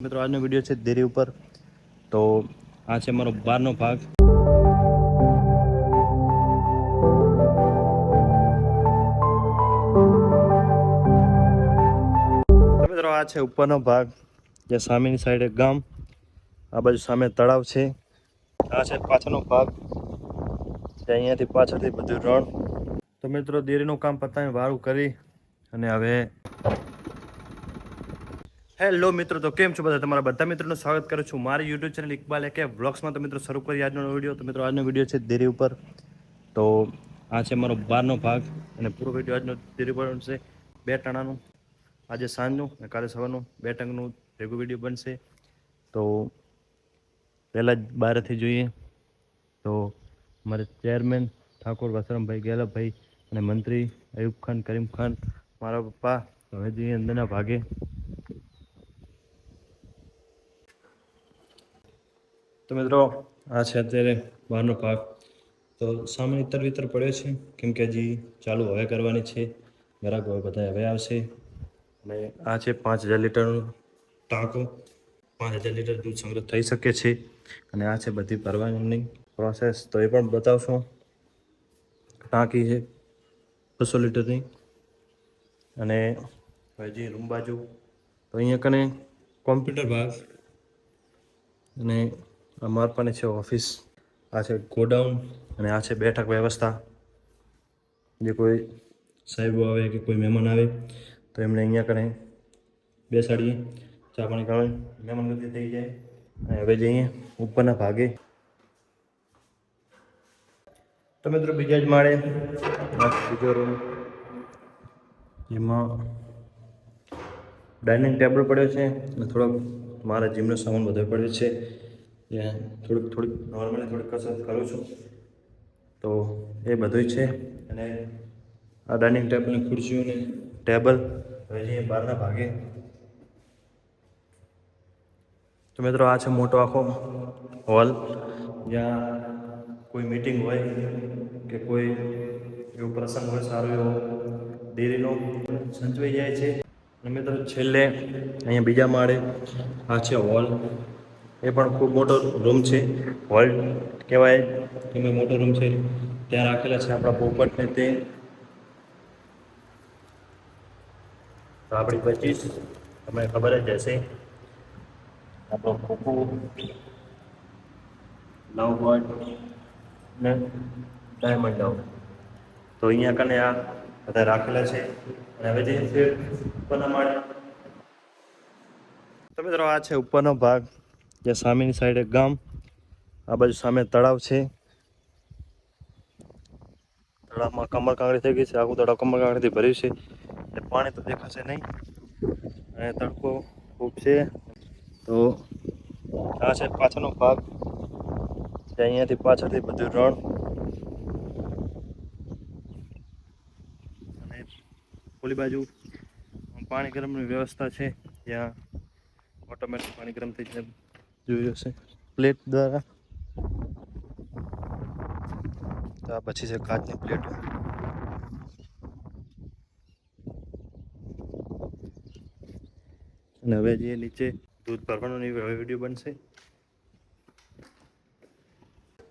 મિત્રો આજનો વિડીયો છે દેરી ઉપર. તો આ છે મારો બહારનો ભાગ. મિત્રો આ છે ઉપરનો ભાગ, જે સામેની સાઈડ એક ગામ, આ બાજુ સામે તળાવ છે. આ છે પાછળનો ભાગ, જે અહીંયાથી પાછળથી બધું રણ. તો મિત્રો દેરીનું કામ પતાવી વારું કરી અને હવે હેલો મિત્રો, તો કેમ છો બધા? તમારા બધા મિત્રોનું સ્વાગત કરું છું મારી યુટ્યુબ ચેનલ ઇકબાલ એકે વ્લોગ્સમાં. તો મિત્રો શરૂ કરીએ આજનો વિડીયો. તો મિત્રો આજનો વિડીયો છે દેરી ઉપર. તો આ છે મારો બહારનો ભાગ અને પૂરો વિડીયો આજનો દેરી ઉપર બનશે. બે ટાણાનું આજે સાંજનું અને કાલે સવારનું 2 ટંગનું ભેગું વિડીયો બનશે. તો પહેલાં જ બહારથી જોઈએ તો અમારે ચેરમેન ઠાકોર વસરામભાઈ ગેલાભાઈ અને મંત્રી અયુબ ખાન કરીમ ખાન, મારા પપ્પા હવે જોઈએ અંદરના ભાગે. તો મિત્રો આ છે અત્યારે બહારનો ભાગ. તો સામે ઇતર વિતર પડ્યો છે, કેમ કે હજી ચાલુ હવે કરવાની છે. ગ્રાહક હવે બધા હવે આવશે. અને આ છે 5000 લીટરનું ટાંકો. 5000 લીટર દૂધ સંગ્રહ થઈ શકે છે. અને આ છે બધી ભરવાની પ્રોસેસ, તો એ પણ બતાવશું. ટાંકી છે 200 લીટરની. અને હજી રૂમ બાજુ તો અહીંયા કને કોમ્પ્યુટર ભાગ અને અમાર પણ છે ઓફિસ. આ છે ગોડાઉન અને આ છે બેઠક વ્યવસ્થા. જે કોઈ સાહેબો આવે કે કોઈ મહેમાન આવે તો એમને અહીંયા કને બેસાડીએ, ચા પાણી કરાવી, મહેમાન ગતિ થઈ જાય. અને હવે જઈએ ઉપરના ભાગે. તો મિત્રો બીજા જ માળે બીજો રૂમ, જેમાં ડાઇનિંગ ટેબલ પડ્યો છે અને થોડોક મારા જીમનો સામાન બધો પડ્યો છે. ત્યાં થોડીક નોર્મલી થોડીક કસરત કરું છું, તો એ બધું છે. અને આ ડાઇનિંગ ટેબલની ખુરશીઓને ટેબલ હવે જઈએ બહારના ભાગે. તો મિત્રો આ છે મોટો આખો હોલ, જ્યાં કોઈ મીટિંગ હોય કે કોઈ એવો પ્રસંગ હોય સારો એવો ડેરીનો સંચવાઈ જાય છે. અને મિત્રો છેલ્લે અહીંયા બીજા માળે આ છે હોલ. એ પણ ખૂબ મોટો રૂમ છે. હોલ કહેવાય કે મોટો રૂમ છે. ત્યાં રાખેલા છે આપણા પોપટને તે. તો આપણી 25 તમને ખબર જ હશે, આપણો ખોખો લવ બર્ડ ને ડાયમંડ લવ. તો અહીંયા કને આ બધા રાખેલા છે. અને હવે જે છે ઉપરના માળે. તો મિત્રો આ છે ઉપરનો ભાગ, જે સામેની સાઈડ એક ગામ, આ બાજુ સામે તળાવ છે. તળાવમાં કમર કાંકરી થઈ ગઈ છે. આખું તળાવ કમર કાંકરીથી ભર્યું છે. એ પાણી તો દેખાશે નહીં અને તડકો ખૂબ છે. તો આ છે પાછળનો ભાગ, જે અહીંયાથી પાછળથી બધું રણ. અને ઓલી બાજુ પાણી ગરમની વ્યવસ્થા છે, જ્યાં ઓટોમેટિક પાણી ગરમ થઈ જાય જોયું હશે પ્લેટ દ્વારા. તો આ પછી છે કાચની પ્લેટ. અને હવે જે નીચે દૂધ ભરવાનો હવે વિડીયો બનશે.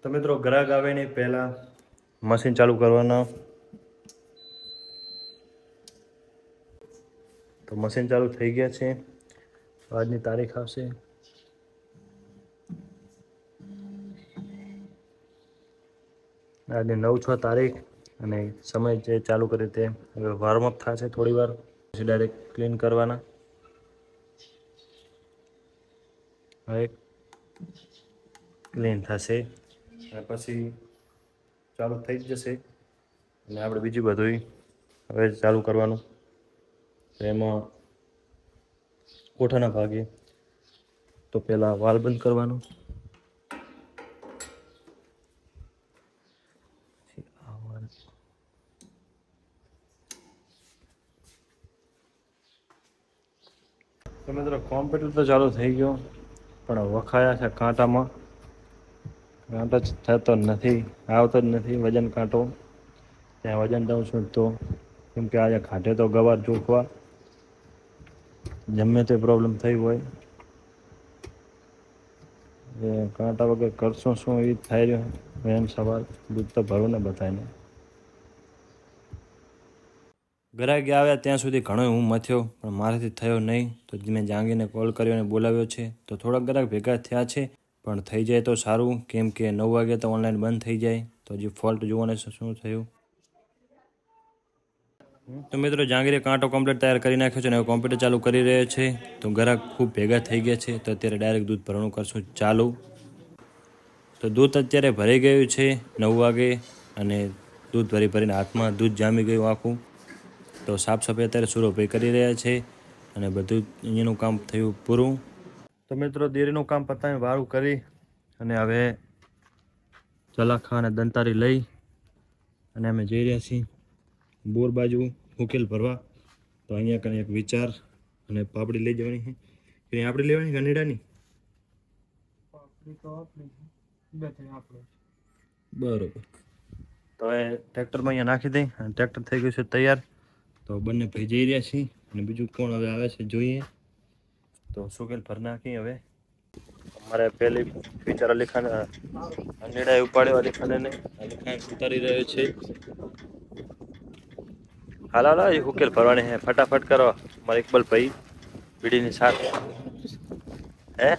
તો મિત્રો ગ્રાહક આવે નહીં પહેલાં મશીન ચાલુ કરવાના. તો મશીન ચાલુ થઈ ગયા છે. આજની તારીખ આવશે આજની 9/6 તારીખ. અને સમય જે ચાલુ કરે તે હવે વોર્મઅપ થશે થોડી વાર, પછી ડાયરેક્ટ ક્લીન કરવાના. હવે ક્લીન થશે અને પછી ચાલુ થઈ જ જશે. અને આપણે બીજું બધું હવે ચાલુ કરવાનું. તો એમાં કોઠાના ભાગે તો પહેલાં વાલ બંધ કરવાનું. તો મિત્રો કોમ્પ્યુટર તો ચાલુ થઈ ગયો, પણ વખાયા છે કાંટામાં. કાંટો જ થતો નથી, આવતો જ નથી વજન કાંટો. ત્યાં વજન દઉં છું તો કેમ કે આજે ઘાટે તો ગવાર જોખવા ગમે તે પ્રોબ્લેમ થઈ હોય એ કાંટા વગર કરશું શું એ થાય રહ્યો મેન સવાલ. દૂધ તો ભરવું ને બધાને. ગ્રાહક આવ્યા ત્યાં સુધી ઘણો હું મથ્યો પણ મારાથી થયો નહીં. તો મેં જાંગીને કોલ કર્યો અને બોલાવ્યો છે. તો થોડાક ગ્રાહક ભેગા થયા છે પણ થઈ જાય તો સારું, કેમ કે 9 વાગે તો ઓનલાઈન બંધ થઈ જાય. તો હજી ફોલ્ટ જોવાને શું થયું. તો મિત્રો જાંગીરે કાંટો કમ્પ્લીટ તૈયાર કરી નાખ્યો છે અને હવે કોમ્પ્યુટર ચાલુ કરી રહ્યો છે. તો ગ્રાહક ખૂબ ભેગા થઈ ગયા છે. તો અત્યારે ડાયરેક્ટ દૂધ ભરવાનું કરશું ચાલુ. તો દૂધ અત્યારે ભરાઈ ગયું છે 9 વાગે અને દૂધ ભરીને હાથમાં દૂધ જામી ગયું આખું. તો સાફ સફાઈ અત્યારે સુરોભાઈ કરી રહ્યા છે અને બધું અહીંયાનું કામ થયું પૂરું. તો મિત્રો ડેરીનું કામ પતાવી વારું કરી અને હવે ચલાખા અને દંતારી લઈ અને અમે જઈ રહ્યા છીએ બોર બાજુ ઉકેલ ભરવા. તો અહીંયા કને એક વિચાર અને પાપડી લઈ જવાની છે. કે આપણી લેવાની ગનેડાની બરોબર. તો હવે ટ્રેક્ટરમાં અહીંયા નાખી દઈ અને ટ્રેક્ટર થઈ ગયું છે તૈયાર. તો બંને ભાઈ જઈ રહ્યા છીએ અને બીજું કોણ હવે આવે છે જોઈએ. તો સુકેલ ભર નાખી હવે. અમારે પહેલી વિચાર અલીખાને અંડેડા ઉપાડ્યો. અલીખાને અલીખાન ઉતારી રહ્યો છે. હાલ હાલ એ ઉકેલ ભરવાની હે, ફટાફટ કરો. મારા ઇકબલ ભાઈ બીડીની સાથે હે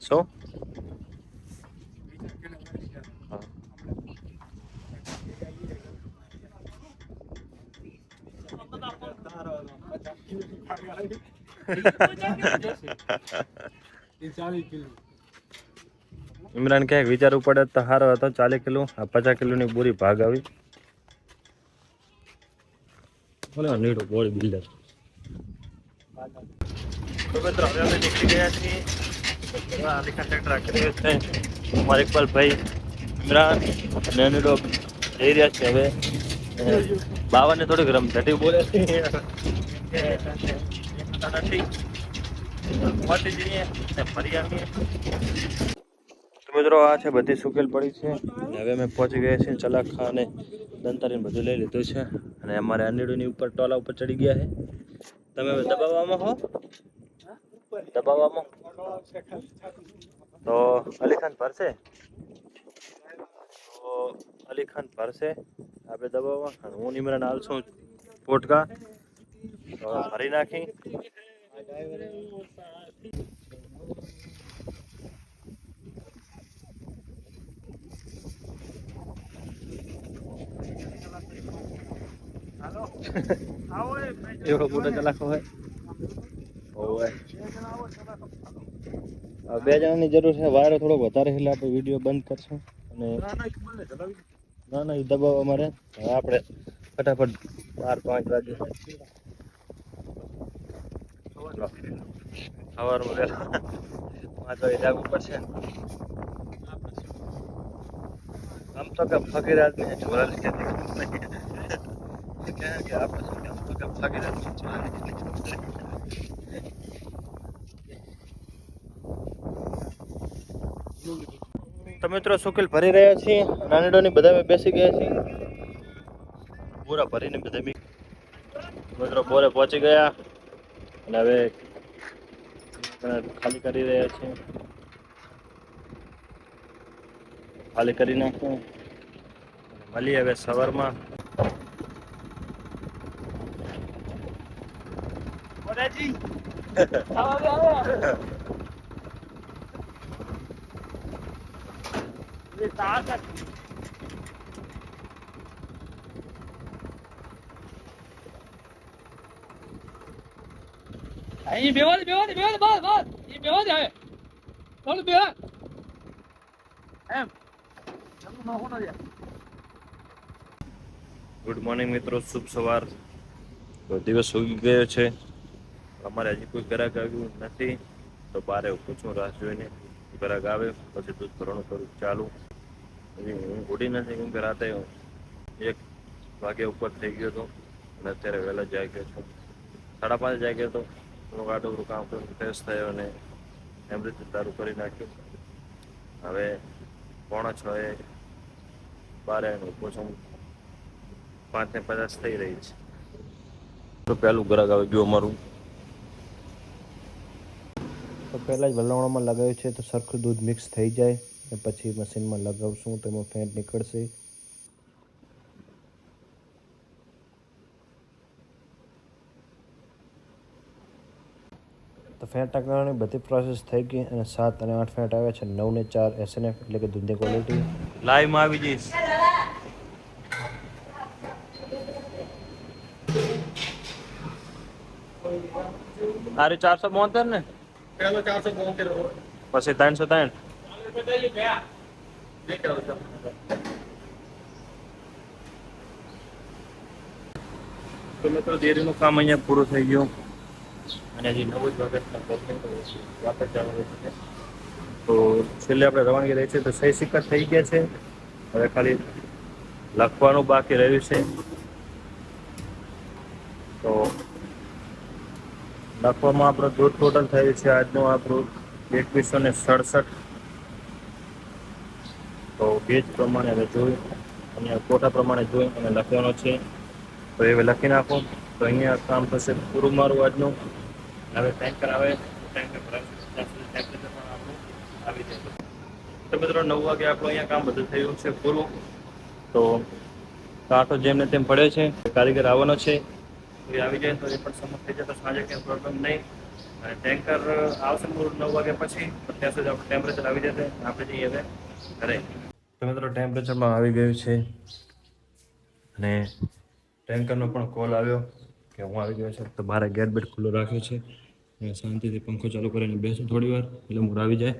શું ઇમરાન ક્યાંક વિચારવું પડે તો સારો હતો. 40 કિલો આ 50 કિલોની પૂરી ભાગ આવી. બોલો નીડો બોડી બિલ્ડર. તો મિત્રો હવે અમે નીકળી ગયા છીએ. આલિકા ટ્રેક્ટર રાખી રહ્યો છે અમારા ઇકબાલ ભાઈ ઇમરાન અને નીડો જઈ રહ્યા છે. હવે બાવાને થોડીક રમઝટી બોલે છે મિત્રો. આ છે બધી સુકેલ પડી છે અને હવે અમે પહોંચી ગયા છીએ. ચલાખા અને દંતારીને બધું લઈ લીધું છે અને અમારે અનીડુની ઉપર ટોલા ઉપર ચડી ગયા છે. તમે દબાવવામાં હો દબાવવામાં તો અલીખાન ભરશે. તો અલીખાન ભરશે આપણે દબાવવા અને હું ઇમરાન હાલ છું પોટકા. તો ભરી નાખી. એવો મોટો ચલાકો હોય. બે જણાની જરૂર છે. વાયરો થોડો વધારે એટલે આપણે વિડીયો બંધ કરશું અને ના એ દબાવવા અમારે આપણે ફટાફટ 4-5 વાગે સવારમાં 5 વાગે જવું પડશે. આમ તો કે ફકીર આદમી છોરા કે આપણે ફકીર આદમી તો મિત્રો સુકેલ ભરી રહ્યા છીએ. નાનીડોની બધા બેસી ગયા છીએ. બોરા ભરીને બધા મિત્રો બોરે પહોંચી ગયા અને હવે ખાલી કરી રહ્યા છીએ. ખાલી કરી નાખું મળીએ હવે સવારમાં. અહીં બેવા દે બસ એ બેવા દે હવે થોડું બેવા એમ ચાલુ ન હોનો યાર. ગુડ મોર્નિંગ મિત્રો, શુભ સવાર. તો દિવસ ઉગી ગયો છે. અમારે હજી કોઈ ગ્રાહક આવ્યું નથી તો બારે પૂછું રાહ જોઈને. ગ્રાહક આવે પછી દૂધ ભરવાનું કરું ચાલુ. હજી હું ઉડી નથી કેમ કે રાતે 1 વાગે ઉપર થઈ ગયો હતો અને અત્યારે વહેલા જાગ્યો છું. 5:30 જાગ્યો હતો. થોડુંક આડું કામ કરીને ફ્રેશ થયો અને એમ રીતે તારું કરી નાખ્યું. હવે 5:45 બારે પૂછું 5:50 થઈ રહી છે. તો પહેલું ગ્રાહક આવી ગયું અમારું. તો પહેલાં જ વલણોમાં લગાવ્યું છે તો સરખું દૂધ મિક્સ થઈ જાય અને પછી મશીનમાં લગાવશું તો એમાં ફેંટ નીકળશે. તો ફેંટના કારણે બધી પ્રોસેસ થઈ ગઈ અને 7 અને 8 ફેંટ આવે છે. 9 ને 4 SNF એટલે કે દૂધની ક્વોલિટી લાઈવમાં આવી જઈશ. તારે 472 ને પેલો 472 હોય. પછી 303 તો મિત્રો ડેરીનું કામ અહીંયા પૂરું થઈ ગયું અને હજી 9 વાગ્યાના વાપસ જવાનું છે. તો છેલ્લે આપણે રવાનગી રહી છે તો સહી સિક્કા થઈ ગયા છે. હવે ખાલી લખવાનું બાકી રહ્યું છે. તો લખવામાં આપણું દૂધ ટોટલ થયું છે આજનું આપણું 2167. તો પેજ પ્રમાણે હવે જોઈ અને કોટા પ્રમાણે જોઈ અને લખવાનો છે. તો એ લખી નાખો તો અહીંયા કામ થશે પૂરું મારું આજનું. હવે ટેન્કર આવે ટેન્કર ટેમ્પરેચર પણ આપણું આવી જાય. તો મિત્રો 9 વાગે આપણું અહીંયા કામ બધું થયું છે પૂરું. તો કાંટો જેમને તેમ પડે છે. કારીગર આવવાનો છે તો એ આવી જાય તો એ પણ સમજ થઈ જાય તો સાંજે કંઈ પ્રોબ્લેમ નહીં. અને ટેન્કર આવશે પૂરું 9 વાગ્યા પછી તો ત્યાં સુધી આપણું ટેમ્પરેચર આવી જશે. આપણે જઈએ હવે ઘરે. તો મિત્રો ટેમ્પરેચરમાં આવી ગયું છે અને ટેન્કરનો પણ કોલ આવ્યો કે હું આવી ગયો છું. તો બહાર ગેટ બેટ ખુલ્લો રાખ્યો છે અને શાંતિથી પંખો ચાલુ કરીને બેસું થોડી વાર એટલે મૂડ આવી જાય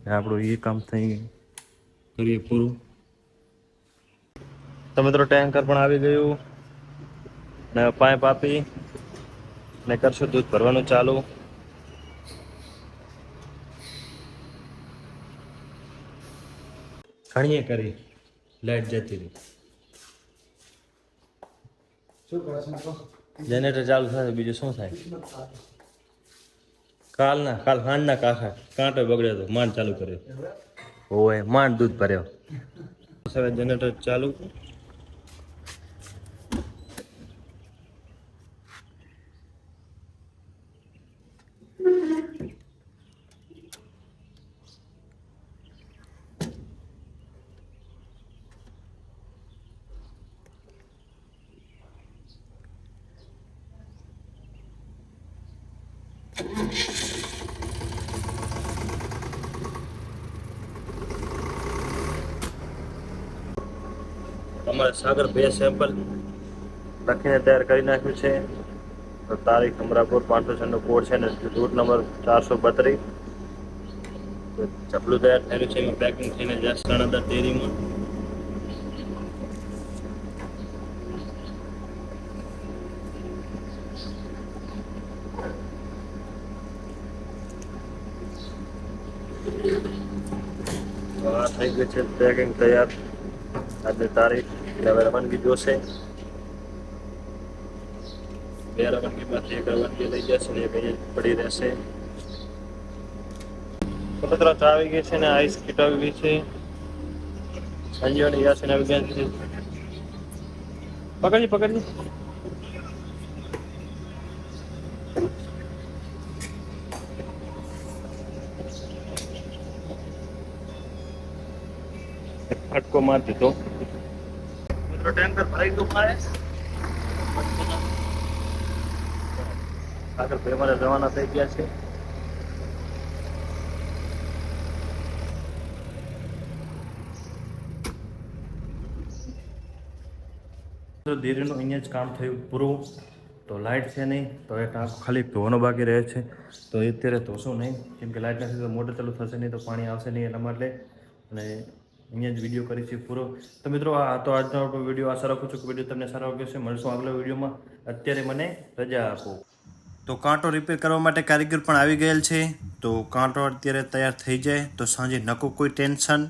અને આપણું એ કામ થઈ કરીએ પૂરું. તો મિત્રો ટેન્કર પણ આવી ગયું અને પાઇપ આપી અને કરશું દૂધ ભરવાનું ચાલુ. ઘણીએ કરી લાઈટ જતી રહી. જનરેટર ચાલુ થાય બીજું શું થાય. કાલ હાંજના કાંટો બગડ્યો હતો માંડ ચાલુ કર્યો. ઓય માંડ દૂધ ભર્યો. હવે જનરેટર ચાલુ. અમારે સાગર 2 સેમ્પલ લખીને તૈયાર કરી નાખ્યું છે. તો તારીખ અમરાપુર 506 કોડ છે ને રૂટ નંબર 432. તો ચપલું તૈયાર થયેલું છે. એમાં પેકિંગ થઈને જશે સણદર ડેરીમાં. આ થઈ ગયું છે પેકિંગ તૈયાર. આજની તારીખ હવે રવાનગી જોશે. 2 રવાનગીમાંથી 1 રવાનગી લઈ જશે ને 1 અહીંયા પડી રહેશે. તો મિત્રો ચા આવી ગઈ છે ને આઈસ કીટ આવી ગઈ છે. સંજીવની યાસીન આવી ગયા છે. પકડજી ફટકો માર દીધો. મિત્રો ટેન્કર ભરાઈ ગયું મારે. આગળ ભાઈ રવાના થઈ ગયા છે. તો ધીરેનું અહીંયા જ કામ થયું પૂરું. તો લાઇટ છે નહીં તો એ ટાંકો ખાલી ધોવાનો બાકી રહે છે. તો એ અત્યારે ધોશું નહીં કેમ કે લાઇટ નથી તો મોટર ચાલુ થશે નહીં તો પાણી આવશે નહીં એટલા માટે. અને અહીંયા જ વિડીયો કરી છે પૂરો. તો મિત્રો આ તો આજનો આપણો વિડીયો. આશા રાખું છું કે વિડીયો તમને સારો લાગ્યો છે. મળશું આગલા વિડીયોમાં. અત્યારે મને રજા આપો. તો કાંટો રિપેર કરવા માટે કારીગર પણ આવી ગયેલ છે. તો કાંટો અત્યારે તૈયાર થઈ જાય તો સાંજે નકો કોઈ ટેન્શન